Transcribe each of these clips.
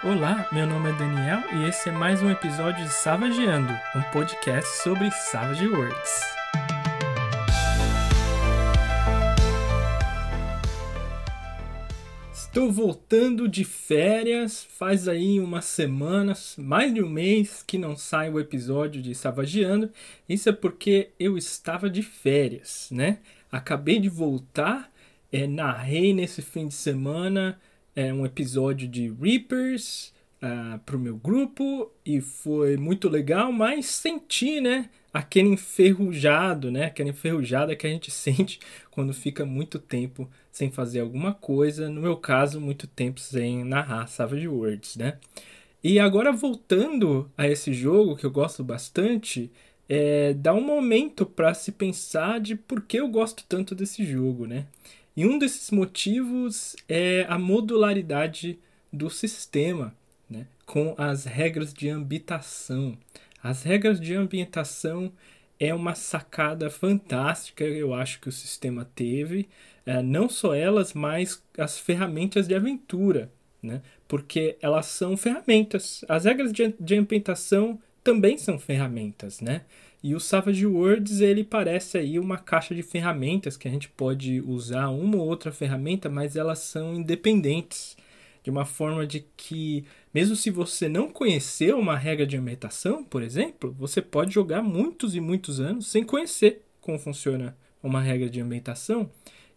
Olá, meu nome é Daniel e esse é mais um episódio de Savageando, um podcast sobre Savage Worlds. Estou voltando de férias, faz aí umas semanas, mais de um mês que não sai o episódio de Savageando. Isso é porque eu estava de férias, né? Acabei de voltar, narrei nesse fim de semana um episódio de Reapers para o meu grupo e foi muito legal, mas senti, né? Aquele enferrujado, né? Aquela enferrujada que a gente sente quando fica muito tempo sem fazer alguma coisa. No meu caso, muito tempo sem narrar Savage Worlds, né? E agora voltando a esse jogo que eu gosto bastante, dá um momento para se pensar de por que eu gosto tanto desse jogo, né? E um desses motivos é a modularidade do sistema, né? Com as regras de ambientação. As regras de ambientação é uma sacada fantástica, eu acho que o sistema teve. Não só elas, mas as ferramentas de aventura, né? Porque elas são ferramentas. As regras de ambientação também são ferramentas, né? E o Savage Worlds, ele parece aí uma caixa de ferramentas que a gente pode usar uma ou outra ferramenta, mas elas são independentes. De uma forma de que, mesmo se você não conhecer uma regra de ambientação, por exemplo, você pode jogar muitos e muitos anos sem conhecer como funciona uma regra de ambientação.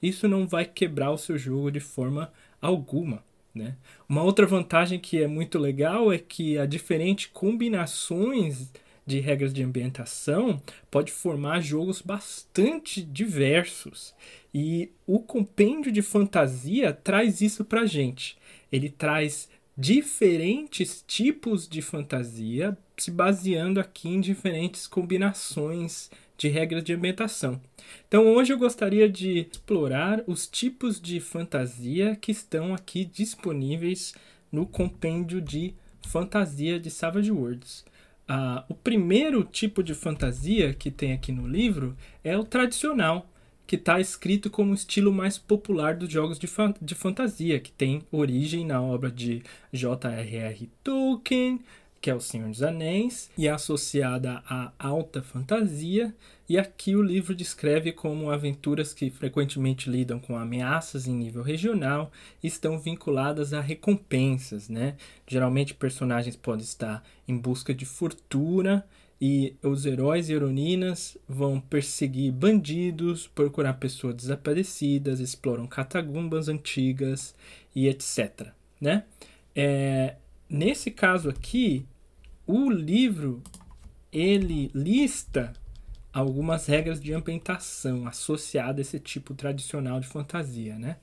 Isso não vai quebrar o seu jogo de forma alguma, né? Uma outra vantagem que é muito legal é que a diferentes combinações de regras de ambientação pode formar jogos bastante diversos. E o compêndio de fantasia traz isso pra gente. Ele traz diferentes tipos de fantasia, se baseando aqui em diferentes combinações de regras de ambientação. Então hoje eu gostaria de explorar os tipos de fantasia que estão aqui disponíveis no compêndio de fantasia de Savage Worlds. O primeiro tipo de fantasia que tem aqui no livro é o tradicional, que está escrito como o estilo mais popular dos jogos de fantasia, que tem origem na obra de J.R.R. Tolkien, que é O Senhor dos Anéis, e é associada à alta fantasia, e aqui o livro descreve como aventuras que frequentemente lidam com ameaças em nível regional e estão vinculadas a recompensas, né? Geralmente personagens podem estar em busca de fortuna, e os heróis e heroínas vão perseguir bandidos, procurar pessoas desaparecidas, exploram catacumbas antigas e etc, né? Nesse caso aqui, o livro ele lista algumas regras de ambientação associadas a esse tipo tradicional de fantasia, né?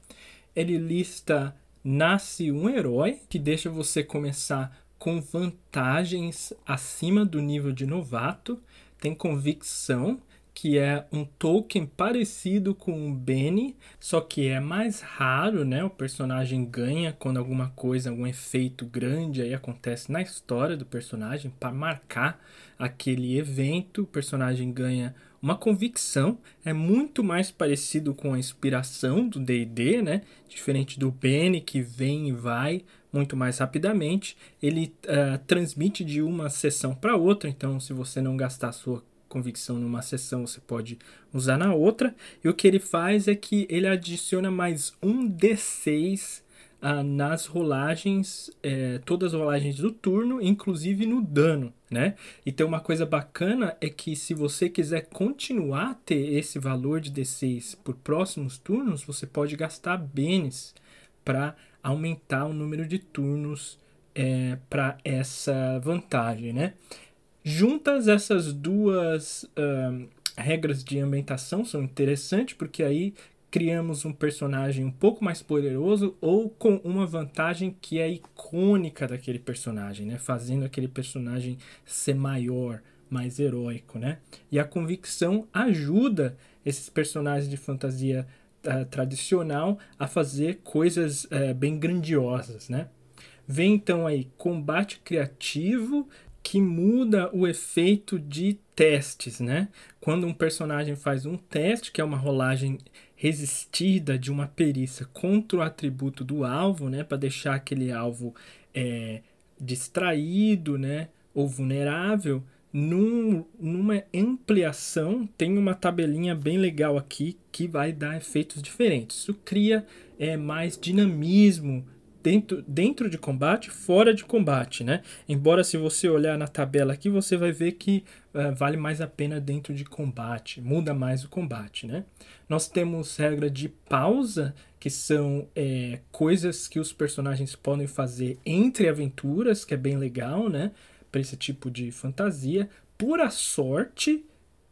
Ele lista nasce um herói, que deixa você começar com vantagens acima do nível de novato. Tem convicção, que é um token parecido com o Benny, só que é mais raro, né? O personagem ganha quando alguma coisa, algum efeito grande aí acontece na história do personagem para marcar aquele evento. O personagem ganha uma convicção, é muito mais parecido com a inspiração do D&D, né? Diferente do Benny, que vem e vai muito mais rapidamente. Ele transmite de uma sessão para outra, então se você não gastar a sua convicção numa sessão, você pode usar na outra. E o que ele faz é que ele adiciona mais um D6 nas rolagens, todas as rolagens do turno, inclusive no dano, né? Então uma coisa bacana é que se você quiser continuar a ter esse valor de D6 por próximos turnos, você pode gastar bens para aumentar o número de turnos para essa vantagem, né? Juntas, essas duas regras de ambientação são interessantes, porque aí criamos um personagem um pouco mais poderoso ou com uma vantagem que é icônica daquele personagem, né? Fazendo aquele personagem ser maior, mais heróico, né? E a convicção ajuda esses personagens de fantasia tradicional a fazer coisas bem grandiosas, né? Vem então aí combate criativo, que muda o efeito de testes, né? Quando um personagem faz um teste, que é uma rolagem resistida de uma perícia contra o atributo do alvo, né, para deixar aquele alvo distraído, né, ou vulnerável. Numa ampliação, tem uma tabelinha bem legal aqui que vai dar efeitos diferentes. Isso cria mais dinamismo dentro de combate, fora de combate, né? Embora, se você olhar na tabela aqui, você vai ver que vale mais a pena dentro de combate, muda mais o combate, né? Nós temos regra de pausa, que são coisas que os personagens podem fazer entre aventuras, que é bem legal, né? Para esse tipo de fantasia. Pura sorte,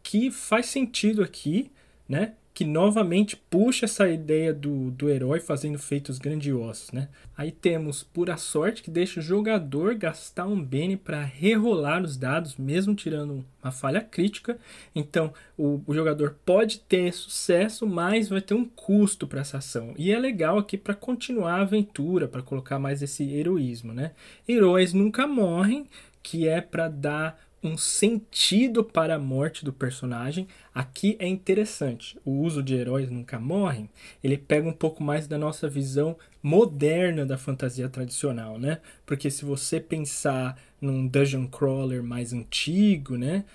que faz sentido aqui, né? Que novamente puxa essa ideia do herói fazendo feitos grandiosos, né? Aí temos pura sorte, que deixa o jogador gastar um bene para rerolar os dados, mesmo tirando uma falha crítica. Então, o jogador pode ter sucesso, mas vai ter um custo para essa ação. E é legal aqui para continuar a aventura, para colocar mais esse heroísmo, né? Heróis nunca morrem, que é para dar um sentido para a morte do personagem. Aqui é interessante. O uso de heróis nunca morrem, ele pega um pouco mais da nossa visão moderna da fantasia tradicional, né? Porque se você pensar num dungeon crawler mais antigo, né?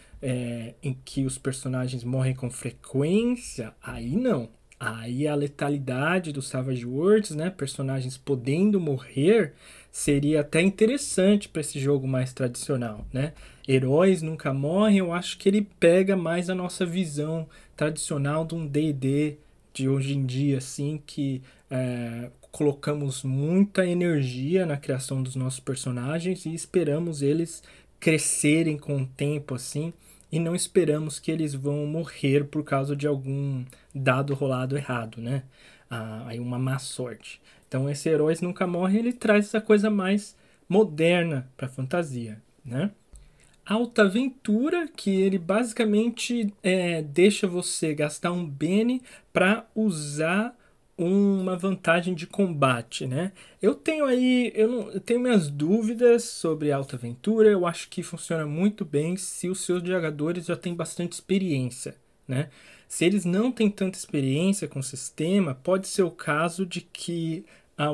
Em que os personagens morrem com frequência, aí não. Aí a letalidade do Savage Worlds, né? Personagens podendo morrer, seria até interessante para esse jogo mais tradicional, né? Heróis nunca morrem, eu acho que ele pega mais a nossa visão tradicional de um D&D de hoje em dia, assim, que colocamos muita energia na criação dos nossos personagens e esperamos eles crescerem com o tempo, assim, e não esperamos que eles vão morrer por causa de algum dado rolado errado, né? Aí uma má sorte. Então esse Heróis Nunca Morre, ele traz essa coisa mais moderna para a fantasia, né? Alta Aventura, que ele basicamente deixa você gastar um bene para usar uma vantagem de combate, né? Eu tenho minhas dúvidas sobre Alta Aventura. Eu acho que funciona muito bem se os seus jogadores já têm bastante experiência, né? Se eles não têm tanta experiência com o sistema, pode ser o caso de que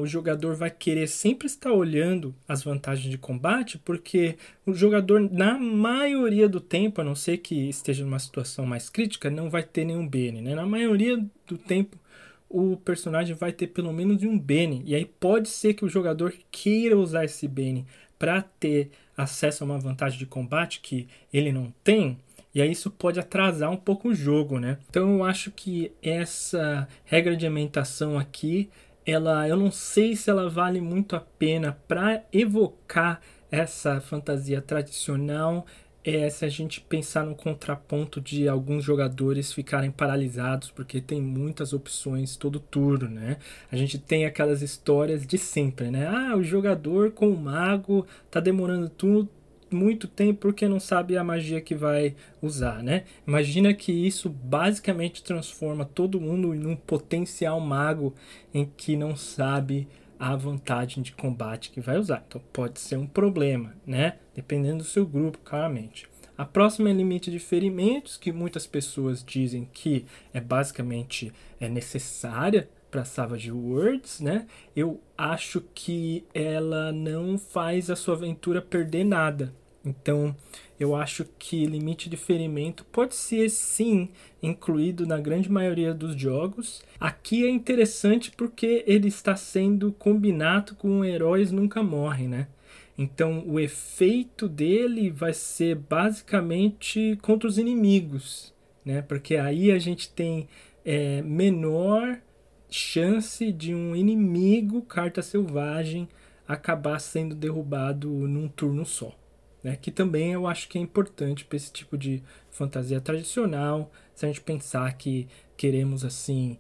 o jogador vai querer sempre estar olhando as vantagens de combate, porque o jogador, na maioria do tempo, a não ser que esteja numa situação mais crítica, não vai ter nenhum bene, né? Na maioria do tempo, o personagem vai ter pelo menos um bene, e aí pode ser que o jogador queira usar esse bene para ter acesso a uma vantagem de combate que ele não tem, e aí isso pode atrasar um pouco o jogo, né? Então eu acho que essa regra de ambientação aqui, eu não sei se ela vale muito a pena para evocar essa fantasia tradicional, se a gente pensar no contraponto de alguns jogadores ficarem paralisados, porque tem muitas opções todo turno, né? A gente tem aquelas histórias de sempre, né? O jogador com o mago tá demorando muito tempo porque não sabe a magia que vai usar, né? Imagina que isso basicamente transforma todo mundo em um potencial mago em que não sabe a vantagem de combate que vai usar. Então pode ser um problema, né? Dependendo do seu grupo, claramente. A próxima é limite de ferimentos, que muitas pessoas dizem que basicamente necessária para Savage Worlds, né? Eu acho que ela não faz a sua aventura perder nada. Então, eu acho que limite de ferimento pode ser, sim, incluído na grande maioria dos jogos. Aqui é interessante porque ele está sendo combinado com Heróis Nunca Morrem, né? Então, o efeito dele vai ser basicamente contra os inimigos, né? Porque aí a gente tem menor chance de um inimigo, carta selvagem, acabar sendo derrubado num turno só. Né, que também eu acho que é importante para esse tipo de fantasia tradicional, se a gente pensar que queremos assim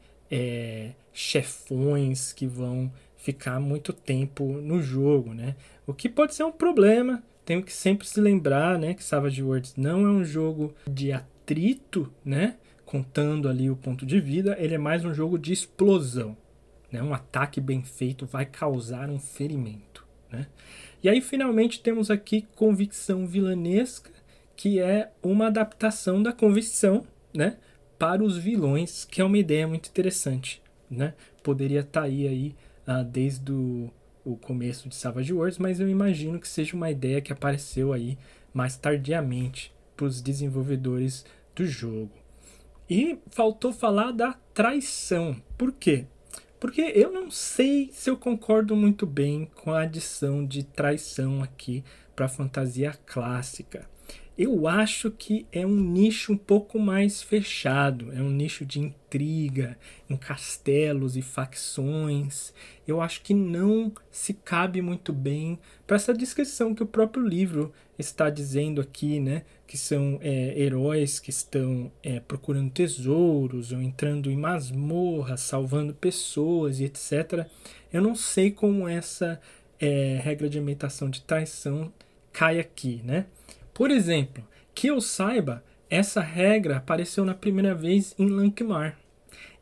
chefões que vão ficar muito tempo no jogo, né? O que pode ser um problema, tenho que sempre se lembrar, né, que Savage Worlds não é um jogo de atrito, né, contando ali o ponto de vida, ele é mais um jogo de explosão, né? Um ataque bem feito vai causar um ferimento, né? E aí, finalmente, temos aqui Convicção Vilanesca, que é uma adaptação da Convicção, né, para os vilões, que é uma ideia muito interessante, né? Poderia estar aí desde o começo de Savage Worlds, mas eu imagino que seja uma ideia que apareceu aí mais tardiamente para os desenvolvedores do jogo. E faltou falar da traição. Por quê? Porque eu não sei se eu concordo muito bem com a adição de traição aqui para a fantasia clássica. Eu acho que é um nicho um pouco mais fechado, é um nicho de intriga, em castelos e facções. Eu acho que não se cabe muito bem para essa descrição que o próprio livro está dizendo aqui, né? Que são heróis que estão procurando tesouros ou entrando em masmorras, salvando pessoas e etc. Eu não sei como essa regra de ambientação de traição cai aqui, né? Por exemplo, que eu saiba, essa regra apareceu na primeira vez em Lankhmar.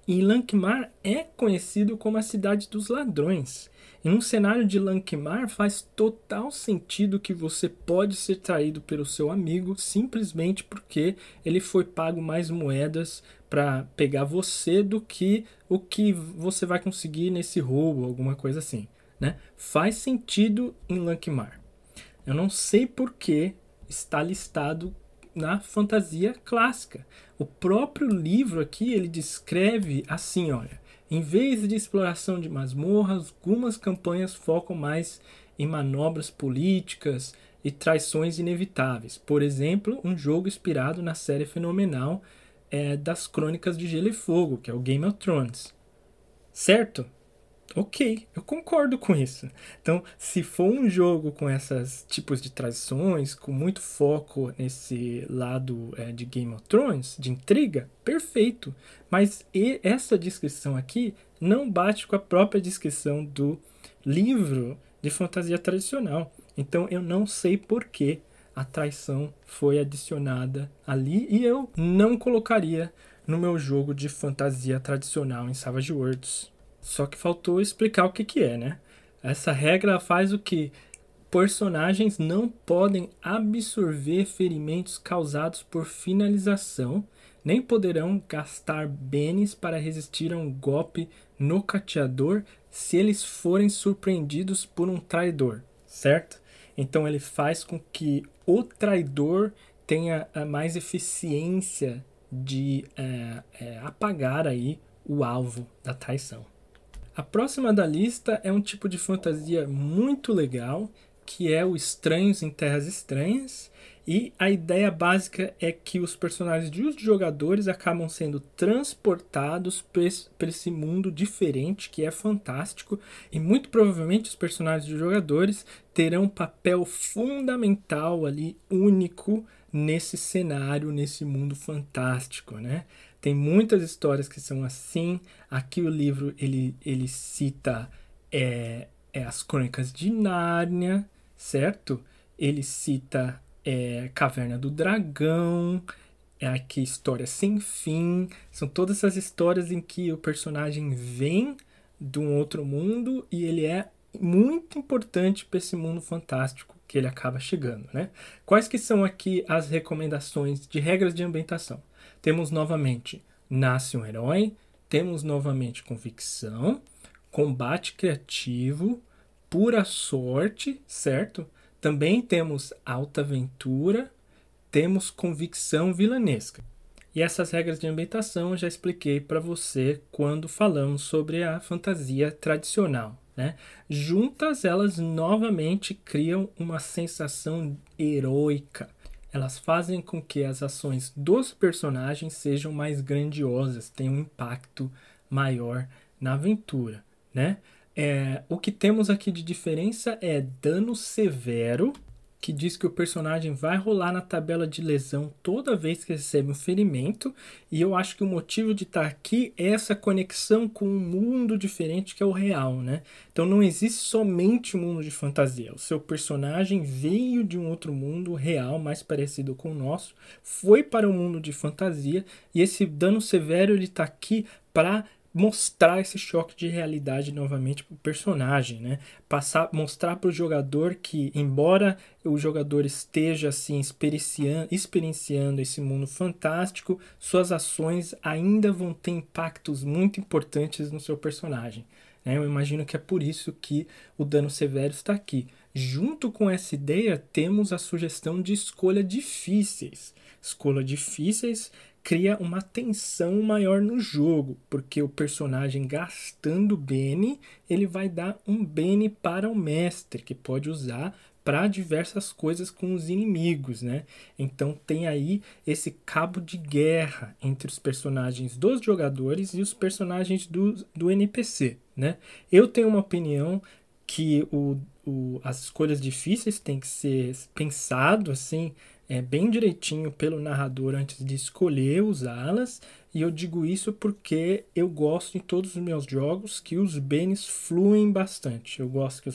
E Lankhmar é conhecido como a cidade dos ladrões. Em um cenário de Lankhmar faz total sentido que você pode ser traído pelo seu amigo simplesmente porque ele foi pago mais moedas para pegar você do que o que você vai conseguir nesse roubo, alguma coisa assim, né? Faz sentido em Lankhmar. Eu não sei por que está listado na fantasia clássica. O próprio livro aqui, ele descreve assim, olha, em vez de exploração de masmorras, algumas campanhas focam mais em manobras políticas e traições inevitáveis. Por exemplo, um jogo inspirado na série fenomenal das Crônicas de Gelo e Fogo, que é o Game of Thrones. Certo? Ok, eu concordo com isso. Então, se for um jogo com esses tipos de traições, com muito foco nesse lado de Game of Thrones, de intriga, perfeito. Mas essa descrição aqui não bate com a própria descrição do livro de fantasia tradicional. Então, eu não sei por que a traição foi adicionada ali e eu não colocaria no meu jogo de fantasia tradicional em Savage Worlds. Só que faltou explicar o que é, né? Essa regra faz o que personagens não podem absorver ferimentos causados por finalização, nem poderão gastar bens para resistir a um golpe nocateador se eles forem surpreendidos por um traidor, certo? Então ele faz com que o traidor tenha mais eficiência de apagar aí o alvo da traição. A próxima da lista é um tipo de fantasia muito legal, que é o Estranhos em Terras Estranhas. E a ideia básica é que os personagens dos jogadores acabam sendo transportados para esse mundo diferente, que é fantástico. E muito provavelmente os personagens dos jogadores terão um papel fundamental ali, único, nesse cenário, nesse mundo fantástico, né? Tem muitas histórias que são assim. Aqui o livro ele cita as Crônicas de Nárnia, certo? Ele cita Caverna do Dragão, aqui História Sem Fim. São todas essas histórias em que o personagem vem de um outro mundo e ele é muito importante para esse mundo fantástico que ele acaba chegando, né? Quais que são aqui as recomendações de regras de ambientação? Temos novamente Nasce um Herói, temos novamente Convicção, Combate Criativo, Pura Sorte, certo? Também temos Alta Aventura, temos Convicção Vilanesca. E essas regras de ambientação eu já expliquei para você quando falamos sobre a fantasia tradicional, né? Juntas, elas novamente criam uma sensação heróica. Elas fazem com que as ações dos personagens sejam mais grandiosas, tenham um impacto maior na aventura, né? O que temos aqui de diferença é dano severo, que diz que o personagem vai rolar na tabela de lesão toda vez que recebe um ferimento, e eu acho que o motivo de estar aqui é essa conexão com um mundo diferente que é o real, né? Então não existe somente um mundo de fantasia, o seu personagem veio de um outro mundo real, mais parecido com o nosso, foi para o mundo de fantasia, e esse dano severo ele está aqui para mostrar esse choque de realidade novamente para o personagem, né? Mostrar para o jogador que, embora o jogador esteja assim experienciando esse mundo fantástico, suas ações ainda vão ter impactos muito importantes no seu personagem, né? Eu imagino que é por isso que o dano severo está aqui. Junto com essa ideia, temos a sugestão de escolha difíceis. Escolha difíceis cria uma tensão maior no jogo, porque o personagem gastando Bene, ele vai dar um Bene para o mestre, que pode usar para diversas coisas com os inimigos, né? Então tem aí esse cabo de guerra entre os personagens dos jogadores e os personagens do NPC, né? Eu tenho uma opinião que as escolhas difíceis têm que ser pensado assim, bem direitinho pelo narrador antes de escolher usá-las, e eu digo isso porque eu gosto em todos os meus jogos que os Benes fluem bastante. Eu gosto que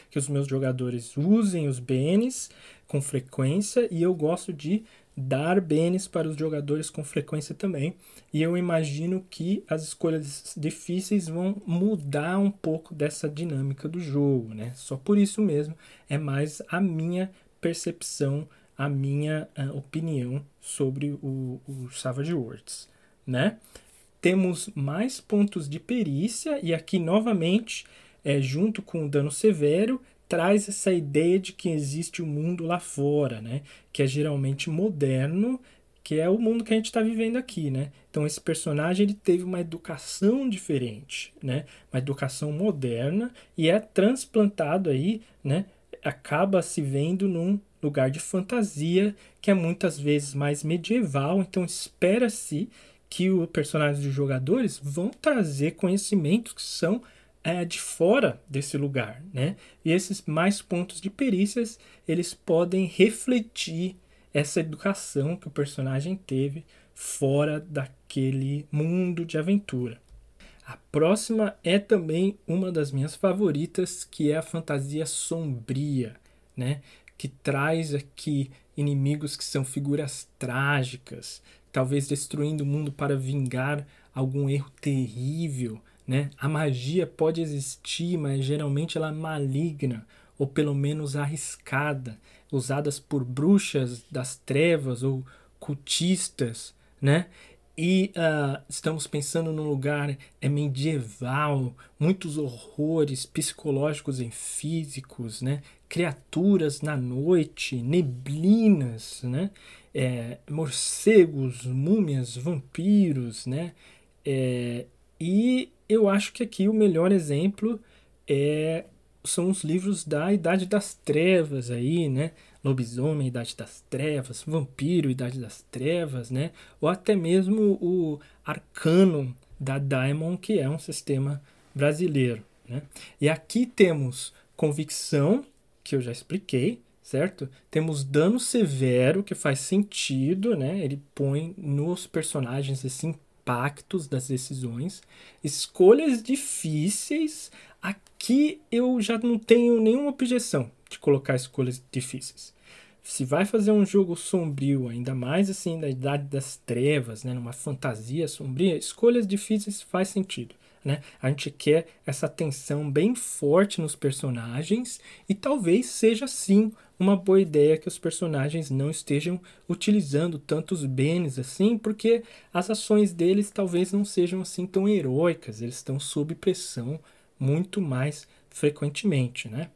que os meus jogadores usem os Benes com frequência, e eu gosto de dar Benes para os jogadores com frequência também. E eu imagino que as escolhas difíceis vão mudar um pouco dessa dinâmica do jogo, né? Só por isso mesmo, é mais a minha percepção, a minha opinião sobre o Savage Worlds, né? Temos mais pontos de perícia, e aqui novamente, junto com o dano severo, traz essa ideia de que existe um mundo lá fora, né? Que é geralmente moderno, que é o mundo que a gente está vivendo aqui, né? Então esse personagem ele teve uma educação diferente, né? Uma educação moderna, e é transplantado aí, né? Acaba se vendo num lugar de fantasia que é muitas vezes mais medieval. Então espera-se que os personagens dos jogadores vão trazer conhecimentos que são de fora desse lugar, né? E esses mais pontos de perícias, eles podem refletir essa educação que o personagem teve fora daquele mundo de aventura. A próxima é também uma das minhas favoritas, que é a fantasia sombria, né? Que traz aqui inimigos que são figuras trágicas, talvez destruindo o mundo para vingar algum erro terrível, né? A magia pode existir, mas geralmente ela é maligna, ou pelo menos arriscada, usadas por bruxas das trevas ou cultistas, né? E estamos pensando num lugar medieval, muitos horrores psicológicos e físicos, né? Criaturas na noite, neblinas, né? Morcegos, múmias, vampiros, né? E eu acho que aqui o melhor exemplo são os livros da Idade das Trevas aí, né? Lobisomem, Idade das Trevas, Vampiro, Idade das Trevas, né? Ou até mesmo o Arcanum da Daemon, que é um sistema brasileiro, né? E aqui temos convicção, que eu já expliquei, certo? Temos dano severo, que faz sentido, né? Ele põe nos personagens esses impactos das decisões. Escolhas difíceis, aqui eu já não tenho nenhuma objeção de colocar escolhas difíceis. Se vai fazer um jogo sombrio, ainda mais assim da Idade das Trevas, né, numa fantasia sombria, escolhas difíceis faz sentido, né? A gente quer essa tensão bem forte nos personagens, e talvez seja sim uma boa ideia que os personagens não estejam utilizando tantos benes assim, porque as ações deles talvez não sejam assim tão heróicas, eles estão sob pressão muito mais frequentemente, né?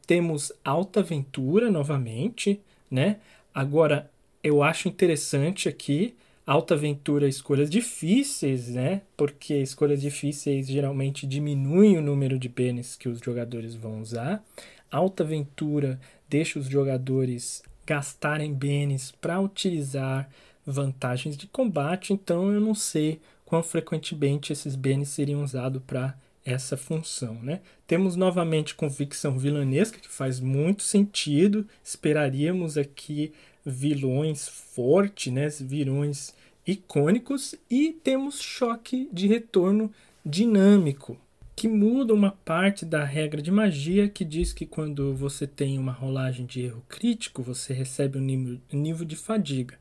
Temos alta aventura novamente, né? Agora, eu acho interessante aqui alta aventura, escolhas difíceis, né? Porque escolhas difíceis geralmente diminuem o número de benes que os jogadores vão usar. Alta aventura deixa os jogadores gastarem benes para utilizar vantagens de combate, então eu não sei quão frequentemente esses benes seriam usados para essa função, né? Temos novamente convicção vilanesca, que faz muito sentido. Esperaríamos aqui vilões fortes, né? Vilões icônicos. E temos choque de retorno dinâmico, que muda uma parte da regra de magia, que diz que quando você tem uma rolagem de erro crítico, você recebe um nível de fadiga.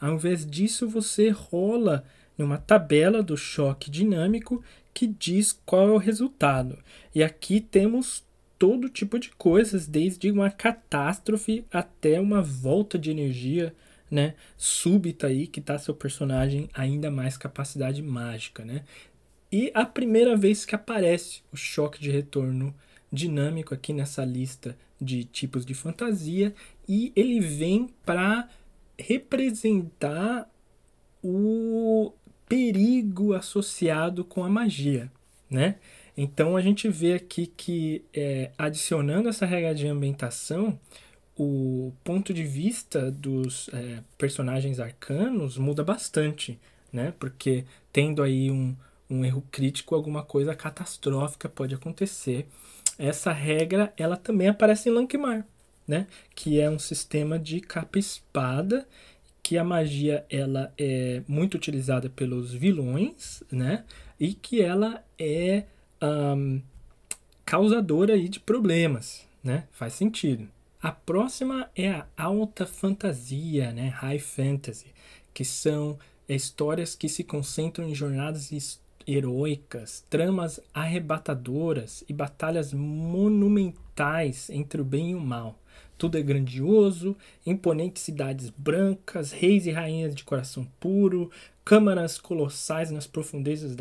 Ao invés disso, você rola numa tabela do choque dinâmico que diz qual é o resultado. E aqui temos todo tipo de coisas, desde uma catástrofe até uma volta de energia, né, súbita aí, que dá seu personagem ainda mais capacidade mágica, né? E a primeira vez que aparece o choque de retorno dinâmico aqui nessa lista de tipos de fantasia, e ele vem para representar o perigo associado com a magia, né? Então a gente vê aqui que adicionando essa regra de ambientação, o ponto de vista dos personagens arcanos muda bastante, né? Porque tendo aí um erro crítico, alguma coisa catastrófica pode acontecer. Essa regra, ela também aparece em Lankhmar, né? Que é um sistema de capa-espada, que a magia ela é muito utilizada pelos vilões, né? E que ela é causadora aí de problemas, né? Faz sentido. A próxima é a alta fantasia, né? High fantasy, que são histórias que se concentram em jornadas heróicas, tramas arrebatadoras e batalhas monumentais entre o bem e o mal. Tudo é grandioso, imponentes cidades brancas, reis e rainhas de coração puro, câmaras colossais nas profundezas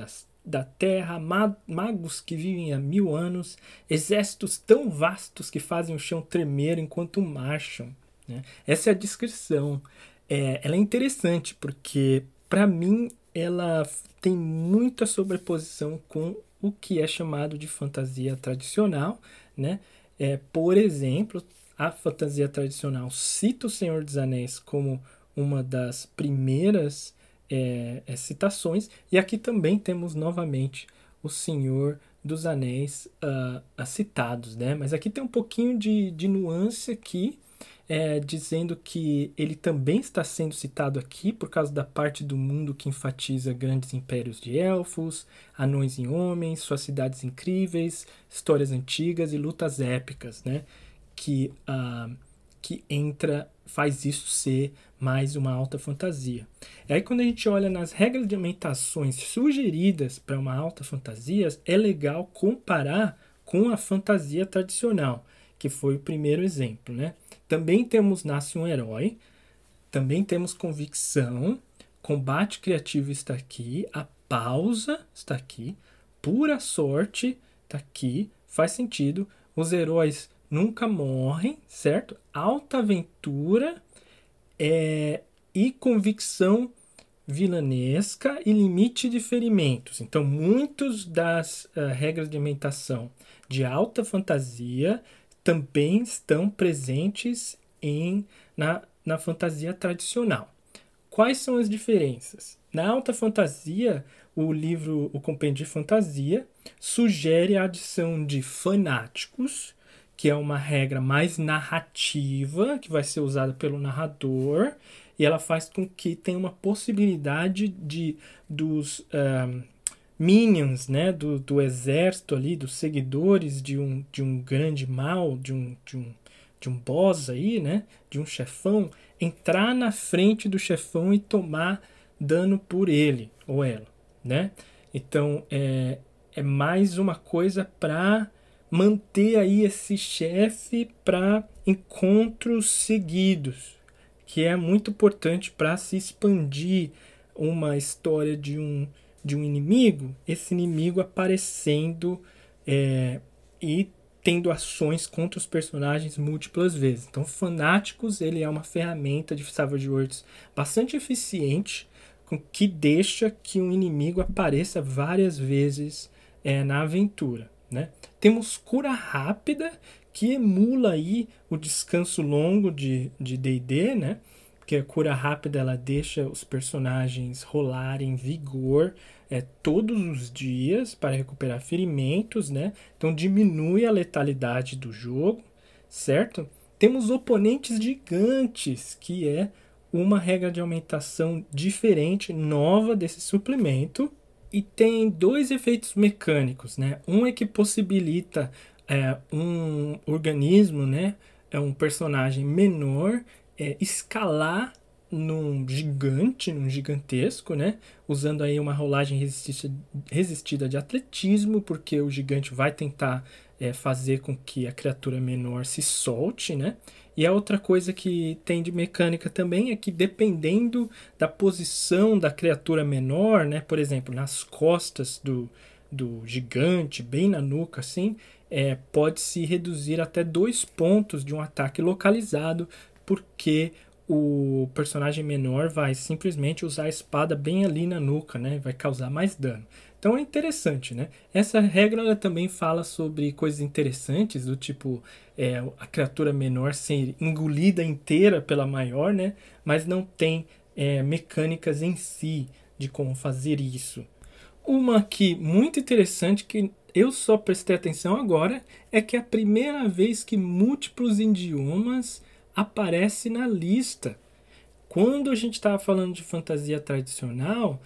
da terra, magos que vivem há 1000 anos, exércitos tão vastos que fazem o chão tremer enquanto marcham, né? Essa é a descrição. Ela é interessante porque, para mim, ela tem muita sobreposição com o que é chamado de fantasia tradicional, né? Por exemplo, a fantasia tradicional cita o Senhor dos Anéis como uma das primeiras citações, e aqui também temos novamente o Senhor dos Anéis citados, né? Mas aqui tem um pouquinho de nuance aqui, dizendo que ele também está sendo citado aqui por causa da parte do mundo que enfatiza grandes impérios de elfos, anões e homens, suas cidades incríveis, histórias antigas e lutas épicas, né? Que faz isso ser mais uma alta fantasia. E aí quando a gente olha nas regras de ambientações sugeridas para uma alta fantasia, é legal comparar com a fantasia tradicional, que foi o primeiro exemplo, né? Também temos Nasce um Herói, também temos Convicção, Combate Criativo está aqui, A Pausa está aqui, Pura Sorte está aqui, faz sentido, Os Heróis Nunca Morrem, certo? Alta Aventura e Convicção Vilanesca e Limite de Ferimentos. Então, muitas das regras de ambientação de alta fantasia também estão presentes na fantasia tradicional. Quais são as diferenças? Na alta fantasia, o Compêndio de Fantasia sugere a adição de fanáticos, que é uma regra mais narrativa, que vai ser usada pelo narrador, e ela faz com que tenha uma possibilidade dos minions, né, do exército ali, dos seguidores de um grande mal, de um boss aí, né, de um chefão, entrar na frente do chefão e tomar dano por ele ou ela, né? Então é mais uma coisa para manter aí esse chefe para encontros seguidos, que é muito importante para se expandir uma história de um inimigo, esse inimigo aparecendo e tendo ações contra os personagens múltiplas vezes. Então, Fanáticos, ele é uma ferramenta de Savage Worlds bastante eficiente, que deixa que um inimigo apareça várias vezes na aventura, né? Temos Cura Rápida, que emula aí o descanso longo de D&D, né? Porque a cura rápida ela deixa os personagens rolarem vigor todos os dias para recuperar ferimentos, né? Então diminui a letalidade do jogo, certo? Temos Oponentes Gigantes, que é uma regra de aumentação diferente, nova desse suplemento. E tem 2 efeitos mecânicos, né? Um é que possibilita um organismo, né? Um personagem menor escalar num gigante, num gigantesco, né? Usando aí uma rolagem resistida de atletismo, porque o gigante vai tentar fazer com que a criatura menor se solte, né? E a outra coisa que tem de mecânica também é que dependendo da posição da criatura menor, né? Por exemplo, nas costas do gigante, bem na nuca, assim, pode se reduzir até 2 pontos de um ataque localizado, porque o personagem menor vai simplesmente usar a espada bem ali na nuca, né? Vai causar mais dano. Então é interessante, né? Essa regra ela também fala sobre coisas interessantes, do tipo a criatura menor ser engolida inteira pela maior, né? Mas não tem mecânicas em si de como fazer isso. Uma aqui muito interessante que eu só prestei atenção agora é que é a primeira vez que múltiplos idiomas aparece na lista. Quando a gente estava falando de fantasia tradicional,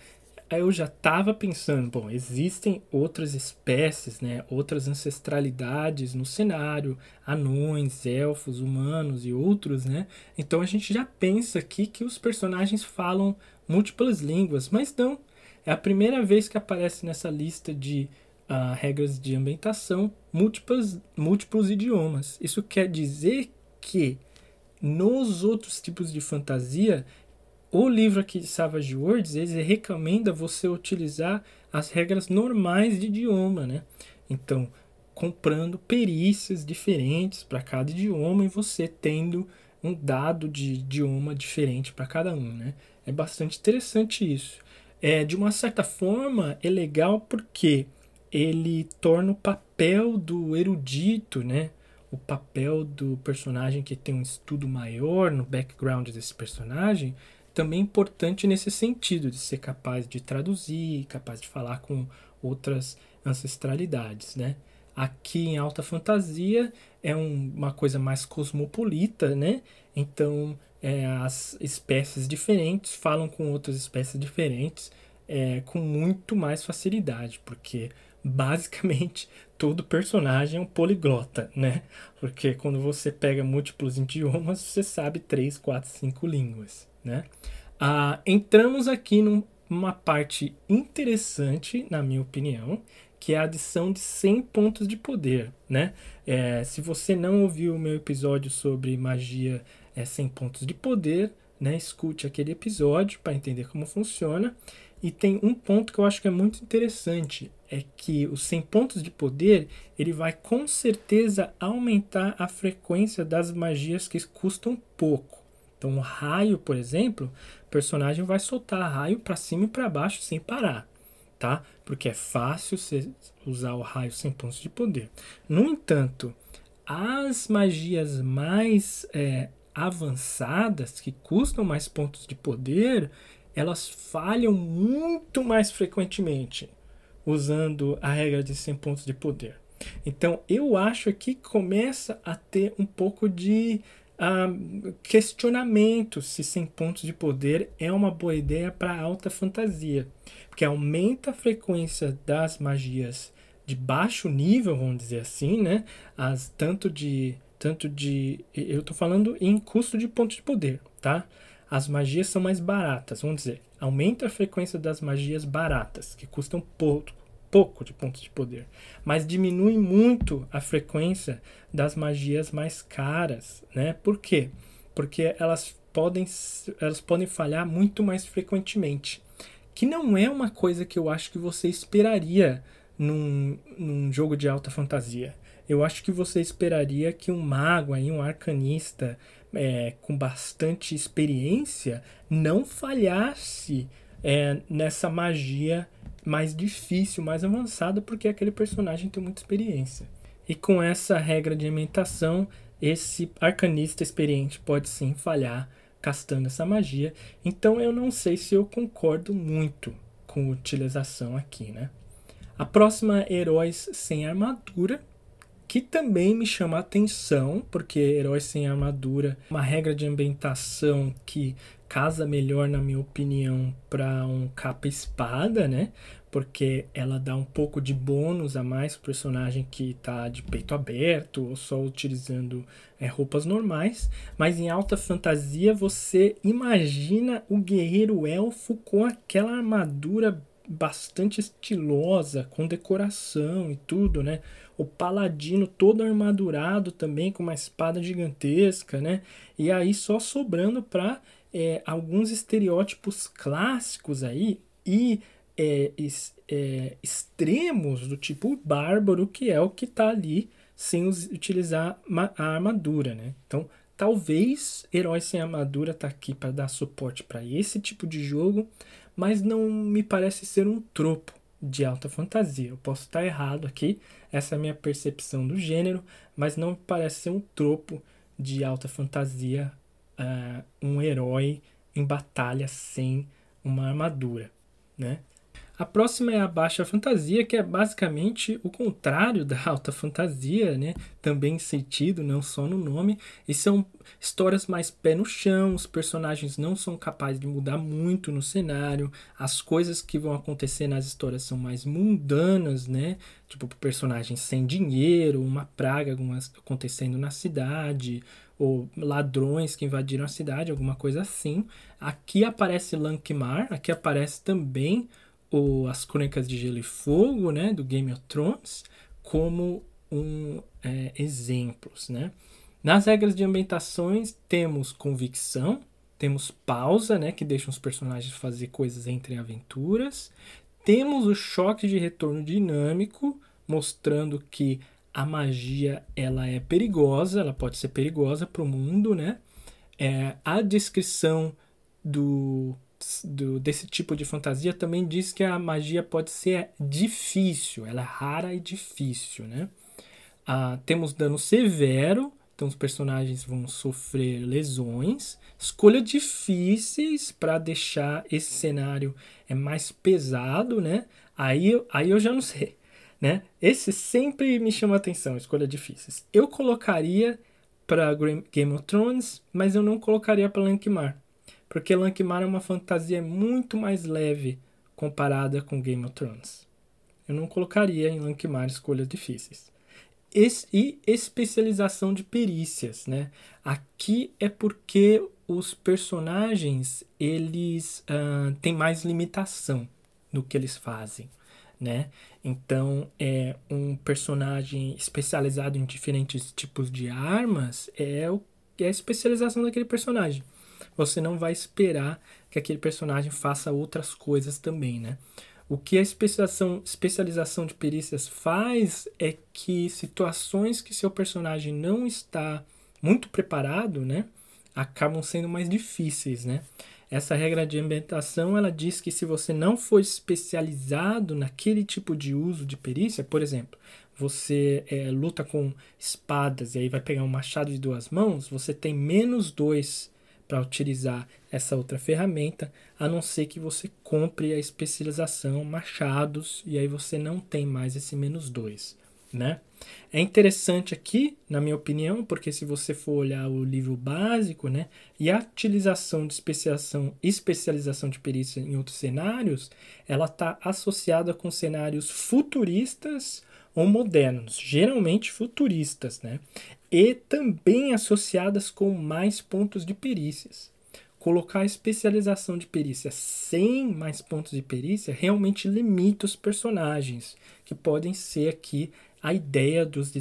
eu já estava pensando, bom, existem outras espécies, né, outras ancestralidades no cenário, anões, elfos, humanos e outros, né? Então a gente já pensa aqui que os personagens falam múltiplas línguas, mas não. É a primeira vez que aparece nessa lista de regras de ambientação múltiplos idiomas. Isso quer dizer que nos outros tipos de fantasia, o livro aqui de Savage Worlds, ele recomenda você utilizar as regras normais de idioma, né? Então, comprando perícias diferentes para cada idioma e você tendo um dado de idioma diferente para cada um, né? É bastante interessante isso. De uma certa forma, é legal porque ele torna o papel do erudito, né? O papel do personagem que tem um estudo maior no background desse personagem, também importante nesse sentido, de ser capaz de traduzir, capaz de falar com outras ancestralidades, né? Aqui em Alta Fantasia é uma coisa mais cosmopolita, né? Então, as espécies diferentes falam com outras espécies diferentes com muito mais facilidade, porque basicamente todo personagem é um poliglota, né? Porque quando você pega múltiplos idiomas, você sabe 3, 4, 5 línguas, né? Entramos aqui numa parte interessante, na minha opinião, que é a adição de 100 pontos de poder, né? Se você não ouviu o meu episódio sobre magia 100 pontos de poder, né? Escute aquele episódio para entender como funciona. E tem um ponto que eu acho que é muito interessante, é que os 100 pontos de poder, ele vai com certeza aumentar a frequência das magias que custam pouco. Então, o raio, por exemplo, o personagem vai soltar raio para cima e para baixo sem parar, tá? Porque é fácil você usar o raio sem pontos de poder. No entanto, as magias mais avançadas, que custam mais pontos de poder, elas falham muito mais frequentemente usando a regra de 100 pontos de poder. Então, eu acho que começa a ter um pouco de questionamento se 100 pontos de poder é uma boa ideia para alta fantasia, porque aumenta a frequência das magias de baixo nível, vamos dizer assim, né? Tanto de eu estou falando em custo de pontos de poder, tá? As magias são mais baratas, vamos dizer, aumenta a frequência das magias baratas, que custam pouco de pontos de poder, mas diminui muito a frequência das magias mais caras, né? Por quê? Porque elas podem falhar muito mais frequentemente, que não é uma coisa que eu acho que você esperaria num jogo de alta fantasia. Eu acho que você esperaria que um mago, aí, um arcanista com bastante experiência não falhasse nessa magia mais difícil, mais avançada, porque aquele personagem tem muita experiência. E com essa regra de alimentação, esse arcanista experiente pode sim falhar castando essa magia. Então eu não sei se eu concordo muito com a utilização aqui, né? A próxima é heróis sem armadura, que também me chama a atenção, porque heróis sem armadura é uma regra de ambientação que casa melhor, na minha opinião, para um capa-espada, né? porque ela dá um pouco de bônus a mais pro personagem que está de peito aberto ou só utilizando roupas normais. Mas em alta fantasia você imagina o guerreiro elfo com aquela armadura bastante estilosa, com decoração e tudo, né? O paladino todo armadurado também, com uma espada gigantesca, né? E aí só sobrando para alguns estereótipos clássicos aí e extremos do tipo bárbaro, que é o que está ali sem utilizar a armadura, né? Então, talvez Heróis Sem Armadura tá aqui para dar suporte para esse tipo de jogo, mas não me parece ser um tropo de alta fantasia. Eu posso estar errado aqui, essa é a minha percepção do gênero, mas não me parece ser um tropo de alta fantasia, um herói em batalha sem uma armadura, né? A próxima é a baixa fantasia, que é basicamente o contrário da alta fantasia, né? Também sentido, não só no nome. E são histórias mais pé no chão, os personagens não são capazes de mudar muito no cenário, as coisas que vão acontecer nas histórias são mais mundanas, né? Tipo, personagens sem dinheiro, uma praga acontecendo na cidade, ou ladrões que invadiram a cidade, alguma coisa assim. Aqui aparece Lankhmar, aqui aparece também as Crônicas de Gelo e Fogo, né, do Game of Thrones, como exemplos, né? Nas regras de ambientações temos convicção, temos pausa, né, que deixa os personagens fazer coisas entre aventuras, temos o choque de retorno dinâmico, mostrando que a magia ela é perigosa, ela pode ser perigosa para o mundo, né? A descrição desse tipo de fantasia também diz que a magia pode ser difícil, ela é rara e difícil, né? Temos dano severo, então os personagens vão sofrer lesões, escolhas difíceis para deixar esse cenário mais pesado, né? Aí eu já não sei, né? Esse sempre me chama a atenção, escolhas difíceis. Eu colocaria para Game of Thrones, mas eu não colocaria para Lankhmar, porque Lankhmar é uma fantasia muito mais leve comparada com Game of Thrones. Eu não colocaria em Lankhmar escolhas difíceis. E especialização de perícias, né? Aqui é porque os personagens eles têm mais limitação no que eles fazem, né? Então, um personagem especializado em diferentes tipos de armas é a especialização daquele personagem. Você não vai esperar que aquele personagem faça outras coisas também, né? O que a especialização de perícias faz é que situações que seu personagem não está muito preparado, né, acabam sendo mais difíceis, né? Essa regra de ambientação, ela diz que se você não for especializado naquele tipo de uso de perícia, por exemplo, você luta com espadas e aí vai pegar um machado de 2 mãos, você tem -2 para utilizar essa outra ferramenta, a não ser que você compre a especialização machados e aí você não tem mais esse -2, né? É interessante aqui, na minha opinião, porque se você for olhar o livro básico, né, e a utilização de especialização de perícia em outros cenários, ela está associada com cenários futuristas ou modernos, geralmente futuristas, né? E também associadas com mais pontos de perícias. Colocar a especialização de perícia sem mais pontos de perícia realmente limita os personagens, que podem ser aqui a ideia dos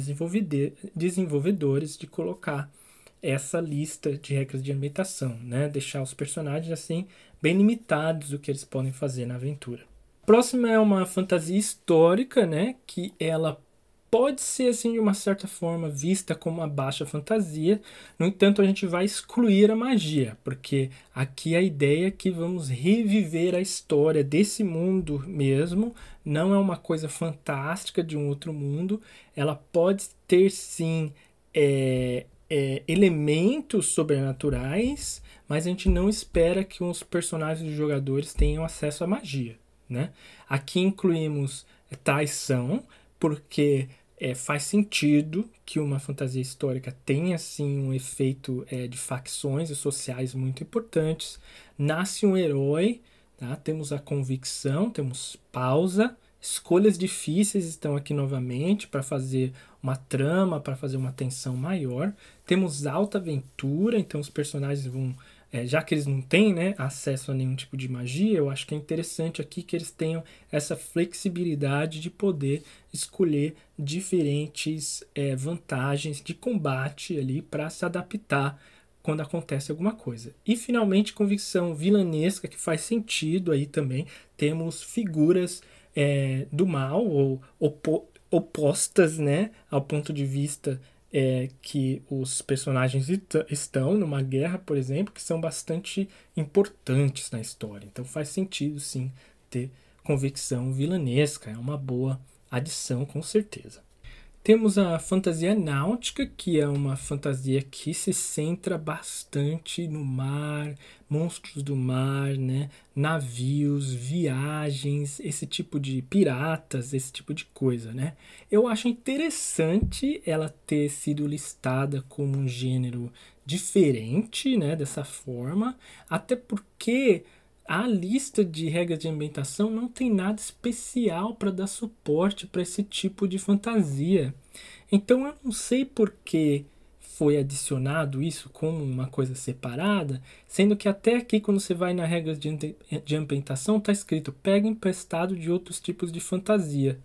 desenvolvedores de colocar essa lista de regras de ambientação, né? Deixar os personagens assim bem limitados do que eles podem fazer na aventura. A próxima é uma fantasia histórica, né? Que ela pode ser, assim, de uma certa forma, vista como uma baixa fantasia. No entanto, a gente vai excluir a magia, porque aqui a ideia é que vamos reviver a história desse mundo mesmo. Não é uma coisa fantástica de um outro mundo. Ela pode ter, sim, elementos sobrenaturais, mas a gente não espera que os personagens dos jogadores tenham acesso à magia, né? Aqui incluímos traição, porque faz sentido que uma fantasia histórica tenha assim um efeito de facções e sociais muito importantes. Nasce um herói, tá? Temos a convicção, temos pausa, escolhas difíceis estão aqui novamente para fazer uma trama, para fazer uma tensão maior. Temos alta aventura, então os personagens vão... já que eles não têm, né, acesso a nenhum tipo de magia, eu acho que é interessante aqui que eles tenham essa flexibilidade de poder escolher diferentes vantagens de combate ali para se adaptar quando acontece alguma coisa. E finalmente convicção vilanesca, que faz sentido aí também. Temos figuras do mal ou opostas, né, ao ponto de vista que os personagens estão numa guerra, por exemplo, que são bastante importantes na história. Então faz sentido, sim, ter convicção vilanesca. É uma boa adição, com certeza. Temos a fantasia náutica, que é uma fantasia que se centra bastante no mar, monstros do mar, né? Navios, viagens, esse tipo de piratas, esse tipo de coisa, né? Eu acho interessante ela ter sido listada como um gênero diferente, né? Dessa forma, até porque a lista de regras de ambientação não tem nada especial para dar suporte para esse tipo de fantasia. Então eu não sei por que foi adicionado isso como uma coisa separada, sendo que até aqui quando você vai na regras de ambientação está escrito pegue emprestado de outros tipos de fantasia.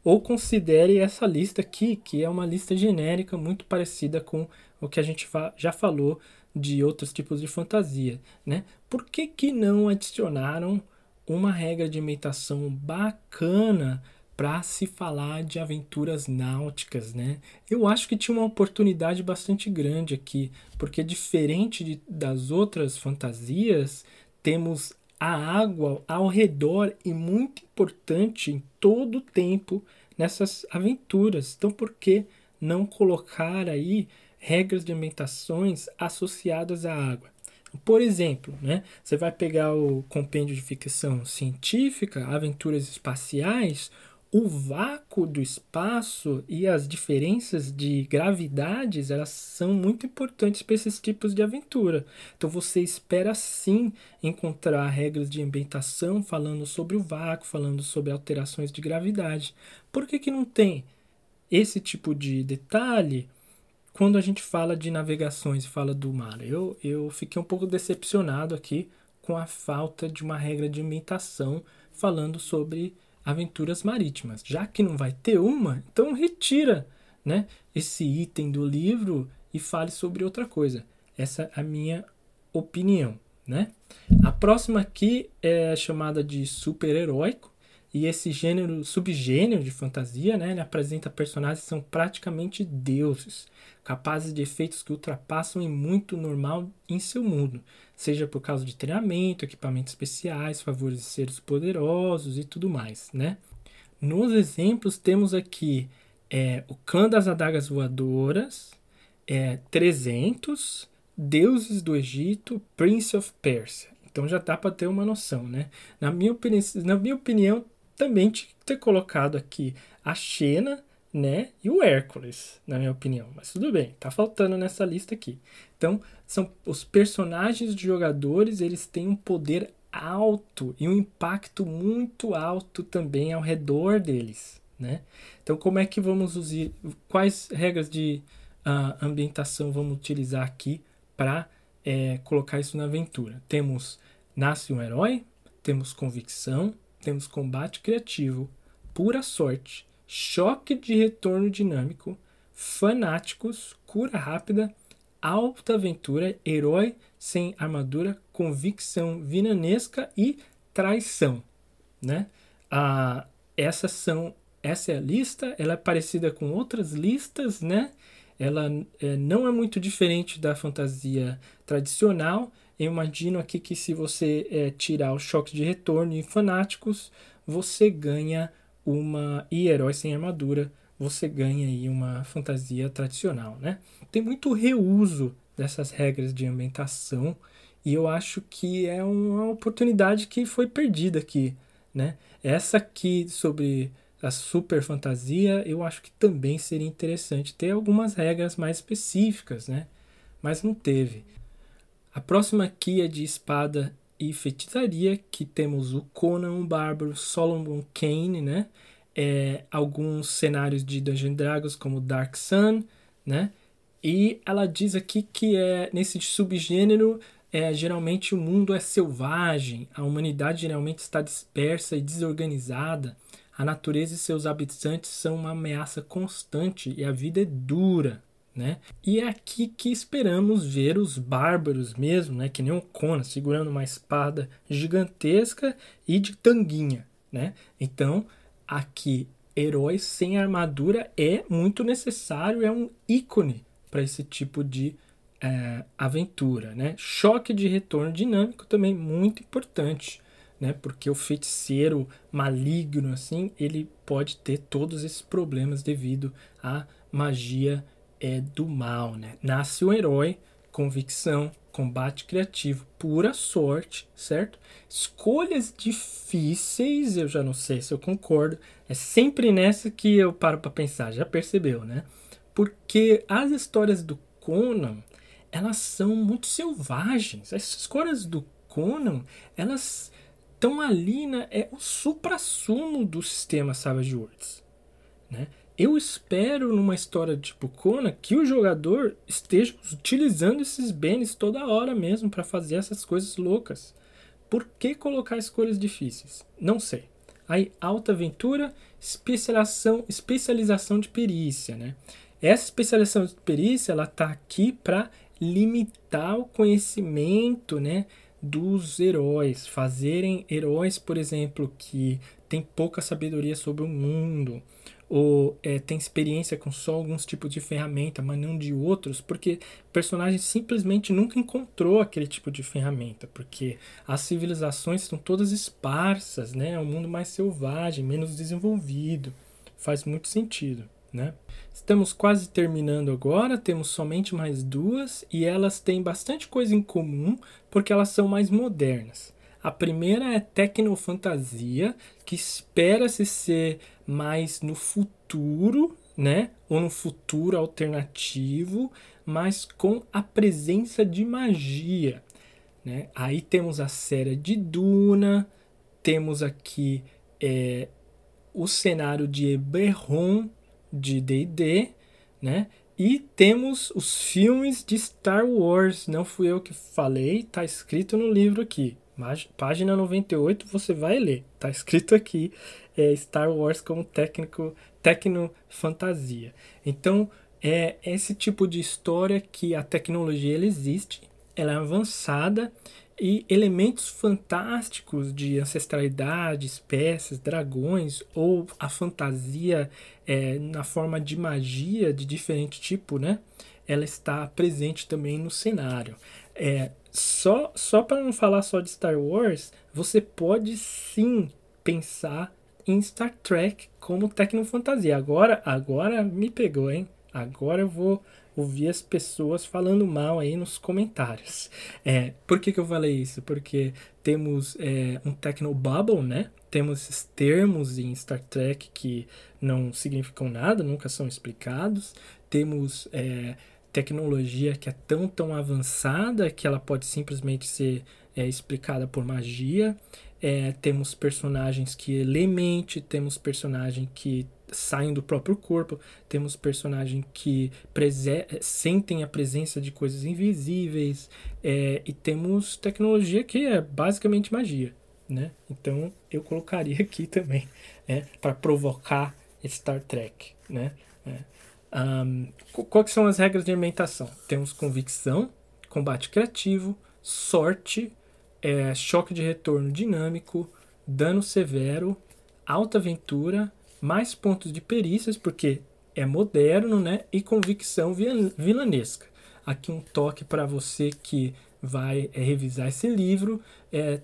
Ou considere essa lista aqui, que é uma lista genérica muito parecida com o que a gente já falou de outros tipos de fantasia, né? Por que não adicionaram uma regra de ambientação bacana para se falar de aventuras náuticas, né? Eu acho que tinha uma oportunidade bastante grande aqui, porque diferente das outras fantasias, temos a água ao redor e muito importante em todo o tempo nessas aventuras. Então, por que não colocar aí regras de ambientações associadas à água? Por exemplo, né, você vai pegar o compêndio de ficção científica, aventuras espaciais, o vácuo do espaço e as diferenças de gravidades, elas são muito importantes para esses tipos de aventura. Então você espera sim encontrar regras de ambientação falando sobre o vácuo, falando sobre alterações de gravidade. Por que não tem esse tipo de detalhe quando a gente fala de navegações e fala do mar? Eu fiquei um pouco decepcionado aqui com a falta de uma regra de ambientação falando sobre aventuras marítimas. Já que não vai ter uma, então retira, né, esse item do livro e fale sobre outra coisa. Essa é a minha opinião, né? A próxima aqui é chamada de super-heróico. E esse subgênero de fantasia, né, ele apresenta personagens que são praticamente deuses, capazes de efeitos que ultrapassam em muito normal em seu mundo, seja por causa de treinamento, equipamentos especiais, favores de seres poderosos e tudo mais, né? Nos exemplos temos aqui o Clã das Adagas Voadoras, 300, Deuses do Egito, Prince of Persia. Então já dá para ter uma noção, né? Na minha opinião também tinha que ter colocado aqui a Xena, né, e o Hércules, na minha opinião. Mas tudo bem, tá faltando nessa lista aqui. Então, são os personagens de jogadores, eles têm um poder alto e um impacto muito alto também ao redor deles, né? Então, como é que vamos usar, quais regras de ambientação vamos utilizar aqui para colocar isso na aventura? Temos nasce um herói, temos convicção, temos combate criativo, pura sorte, choque de retorno dinâmico, fanáticos, cura rápida, alta aventura, herói sem armadura, convicção vilanesca e traição, né? Essa é a lista, ela é parecida com outras listas, né? Ela não é muito diferente da fantasia tradicional. Eu imagino aqui que se você tirar o choque de retorno e fanáticos, você ganha e herói sem armadura, você ganha aí uma fantasia tradicional, né? Tem muito reuso dessas regras de ambientação e eu acho que é uma oportunidade que foi perdida aqui, né? Essa aqui sobre a super fantasia, eu acho que também seria interessante ter algumas regras mais específicas, né? Mas não teve. A próxima aqui é de espada e feitiçaria, que temos o Conan o Bárbaro, Solomon Kane, né? Alguns cenários de Dungeons and Dragons como Dark Sun, né? E ela diz aqui que nesse subgênero geralmente o mundo é selvagem, a humanidade geralmente está dispersa e desorganizada, a natureza e seus habitantes são uma ameaça constante e a vida é dura, né? E é aqui que esperamos ver os bárbaros mesmo, né? Que nem o Conan, segurando uma espada gigantesca e de tanguinha, né? Então, aqui, heróis sem armadura é muito necessário, é um ícone para esse tipo de aventura, né? Choque de retorno dinâmico também muito importante, né? Porque o feiticeiro maligno, assim, ele pode ter todos esses problemas devido à magia do mal, né? Nasce um herói, convicção, combate criativo, pura sorte, certo? Escolhas difíceis, eu já não sei se eu concordo. É sempre nessa que eu paro para pensar, já percebeu, né? Porque as histórias do Conan, elas são muito selvagens. As histórias do Conan, elas estão ali, né? É o suprassumo do sistema Savage Worlds, né? Eu espero numa história tipo Conan que o jogador esteja utilizando esses bens toda hora mesmo para fazer essas coisas loucas. Por que colocar escolhas difíceis? Não sei. Aí, alta aventura, especialização de perícia, né? Essa especialização de perícia, ela tá aqui para limitar o conhecimento, né, dos heróis, fazerem heróis, por exemplo, que têm pouca sabedoria sobre o mundo, ou tem experiência com só alguns tipos de ferramenta, mas não de outros, porque o personagem simplesmente nunca encontrou aquele tipo de ferramenta, porque as civilizações estão todas esparsas, né? É um mundo mais selvagem, menos desenvolvido. Faz muito sentido, né? Estamos quase terminando agora, temos somente mais duas e elas têm bastante coisa em comum porque elas são mais modernas. A primeira é Tecnofantasia, que espera-se ser mais no futuro, né? Ou no futuro alternativo, mas com a presença de magia, né? Aí temos a série de Duna, temos aqui o cenário de Eberron, de D&D, né? E temos os filmes de Star Wars. Não fui eu que falei, tá escrito no livro aqui. Página 98 você vai ler. Tá escrito aqui Star Wars como tecnofantasia. Então, é esse tipo de história que a tecnologia ela existe, ela é avançada e elementos fantásticos de ancestralidade, espécies, dragões ou a fantasia na forma de magia de diferente tipo, né? Ela está presente também no cenário. Só para não falar só de Star Wars, você pode sim pensar em Star Trek como tecnofantasia. Agora me pegou, hein? Agora eu vou ouvir as pessoas falando mal aí nos comentários. Por que eu falei isso? Porque temos um Technobubble, né? Temos esses termos em Star Trek que não significam nada, nunca são explicados. Temos tecnologia que é tão avançada que ela pode simplesmente ser explicada por magia. Temos personagens que elemente, temos personagens que saem do próprio corpo, temos personagens que sentem a presença de coisas invisíveis, e temos tecnologia que é basicamente magia, né? Então eu colocaria aqui também para provocar Star Trek, né? Quais são as regras de ambientação? Temos convicção, combate criativo, sorte, choque de retorno dinâmico, dano severo, alta aventura, mais pontos de perícias, porque é moderno, né? E convicção vilanesca. Aqui um toque para você que vai revisar esse livro,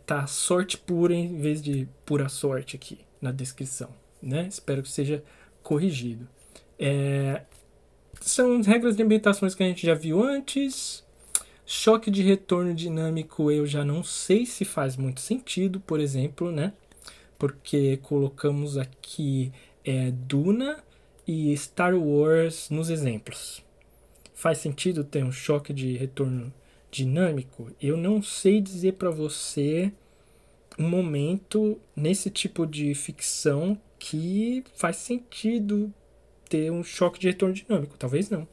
tá sorte pura em vez de pura sorte aqui na descrição, né? Espero que seja corrigido. São regras de ambientações que a gente já viu antes. Choque de retorno dinâmico eu já não sei se faz muito sentido, por exemplo, né? Porque colocamos aqui Duna e Star Wars nos exemplos. Faz sentido ter um choque de retorno dinâmico, eu não sei dizer para você um momento nesse tipo de ficção que faz sentido ter um choque de retorno dinâmico. Talvez não.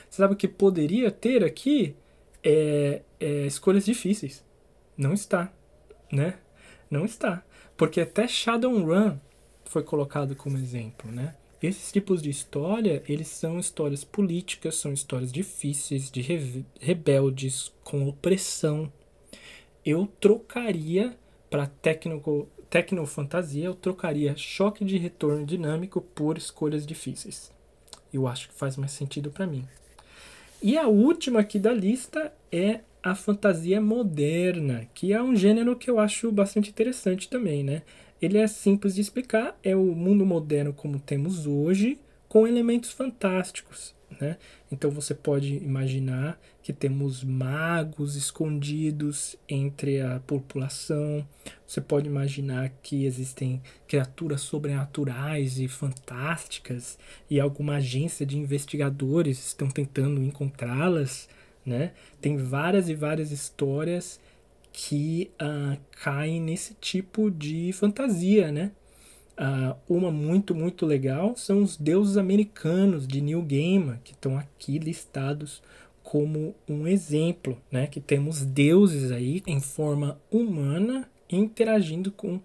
Você sabe o que poderia ter aqui? Escolhas difíceis. Não está, né? Não está. Porque até Shadowrun foi colocado como exemplo, né? Esses tipos de história, eles são histórias políticas, são histórias difíceis, de rebeldes, com opressão. Eu trocaria para tecnofantasia, eu trocaria choque de retorno dinâmico por escolhas difíceis. Eu acho que faz mais sentido para mim. E a última aqui da lista é a fantasia moderna, que é um gênero que eu acho bastante interessante também, né? Ele é simples de explicar, é o mundo moderno como temos hoje, com elementos fantásticos, né? Então você pode imaginar que temos magos escondidos entre a população. Você pode imaginar que existem criaturas sobrenaturais e fantásticas e alguma agência de investigadores estão tentando encontrá-las, né? Tem várias e várias histórias que caem nesse tipo de fantasia, né? Uma muito, muito legal são os deuses americanos de Neil Gaiman, que estão aqui listados como um exemplo, né? Que temos deuses aí em forma humana interagindo com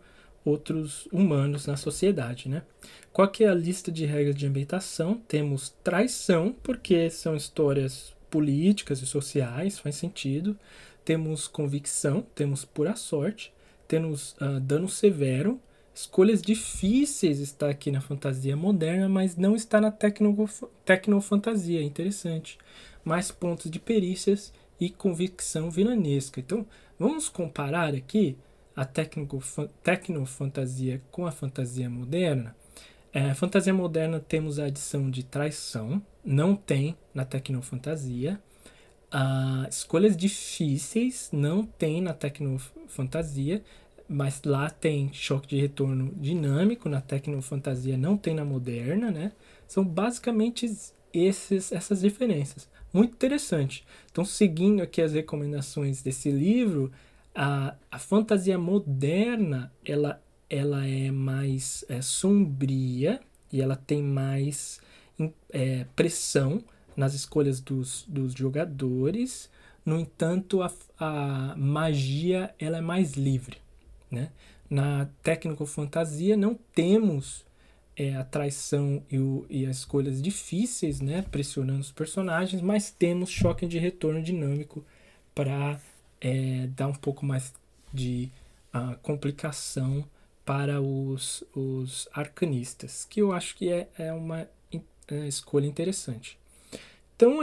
outros humanos na sociedade, né? Qual que é a lista de regras de ambientação? Temos traição, porque são histórias políticas e sociais, faz sentido. Temos convicção, temos pura sorte, temos dano severo. Escolhas difíceis está aqui na fantasia moderna, mas não está na tecnofantasia, interessante. Mais pontos de perícias e convicção vilanesca. Então, vamos comparar aqui a tecnofantasia com a fantasia moderna. Fantasia moderna temos a adição de traição, não tem na tecnofantasia. Escolhas difíceis não tem na tecnofantasia, mas lá tem choque de retorno dinâmico, na tecnofantasia não tem na moderna, né? São basicamente essas diferenças. Muito interessante. Então, seguindo aqui as recomendações desse livro, a fantasia moderna, ela é mais sombria e ela tem mais pressão nas escolhas dos jogadores. No entanto, a magia ela é mais livre, né? Na tecnofantasia não temos a traição e as escolhas difíceis, né, pressionando os personagens, mas temos choque de retorno dinâmico para dar um pouco mais de complicação para os arcanistas, que eu acho que é uma escolha interessante. Então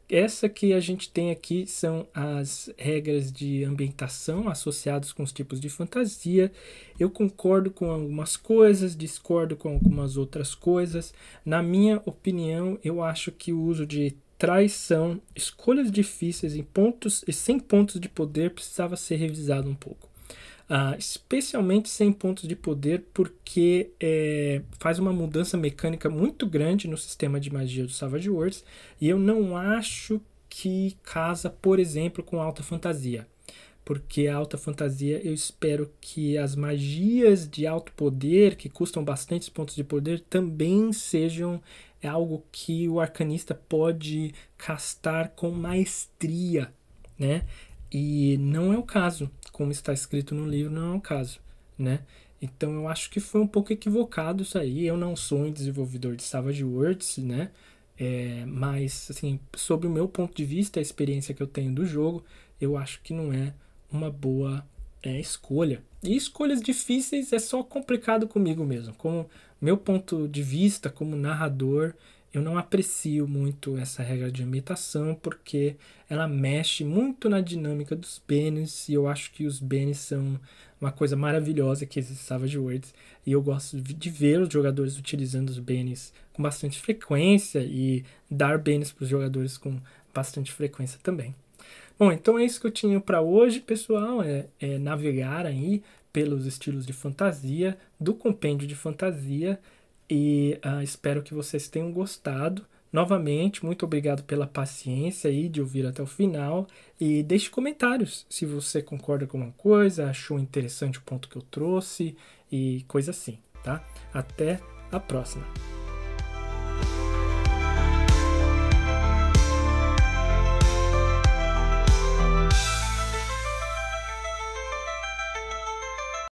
essa que a gente tem aqui são as regras de ambientação associadas com os tipos de fantasia. Eu concordo com algumas coisas, discordo com algumas outras coisas. Na minha opinião, eu acho que o uso de traição, escolhas difíceis e sem pontos de poder precisava ser revisado um pouco. Especialmente sem pontos de poder, porque faz uma mudança mecânica muito grande no sistema de magia do Savage Worlds, e eu não acho que casa, por exemplo, com alta fantasia. Porque a alta fantasia, eu espero que as magias de alto poder, que custam bastantes pontos de poder, também sejam algo que o arcanista pode castar com maestria, né? E não é o caso, como está escrito no livro, não é o caso, né? Então eu acho que foi um pouco equivocado isso aí. Eu não sou um desenvolvedor de Savage Worlds, né? Mas, assim, sobre o meu ponto de vista, a experiência que eu tenho do jogo, eu acho que não é uma boa escolha. E escolhas difíceis é só complicado comigo mesmo. Como meu ponto de vista, como narrador, eu não aprecio muito essa regra de ambientação, porque ela mexe muito na dinâmica dos Bennies, e eu acho que os Bennies são uma coisa maravilhosa que existe em Savage Worlds, e eu gosto de ver os jogadores utilizando os Bennies com bastante frequência e dar Bennies para os jogadores com bastante frequência também. Bom, então é isso que eu tinha para hoje, pessoal, navegar aí pelos estilos de fantasia, do compêndio de fantasia, e espero que vocês tenham gostado Novamente, muito obrigado pela paciência aí de ouvir até o final e deixe comentários se você concorda com alguma coisa, achou interessante o ponto que eu trouxe e coisa assim, tá? Até a próxima!